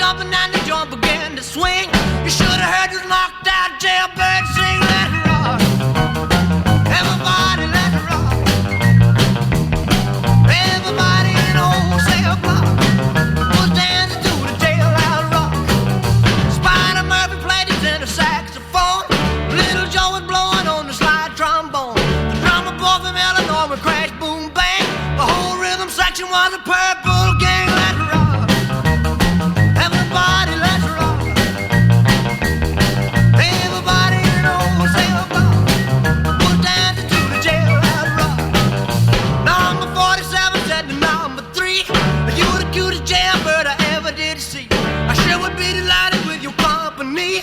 jumping and the joint began to swing. You should have heard this knocked out jailbird sing. Let it rock, everybody let it rock. Everybody in the wholesale block was dancing to the jailhouse rock. Spider Murphy played his inner saxophone. Little Joe was blowing on the slide trombone. The drummer boy from Illinois would crash, boom, bang. The whole rhythm section was a purple gang. Let it rock, everybody let it rock. Everybody in the wholesale block was dancing to the jailhouse rock. Number 47 said to number 3, you the cutest jailbird I ever did see. I sure would be delighted with your company.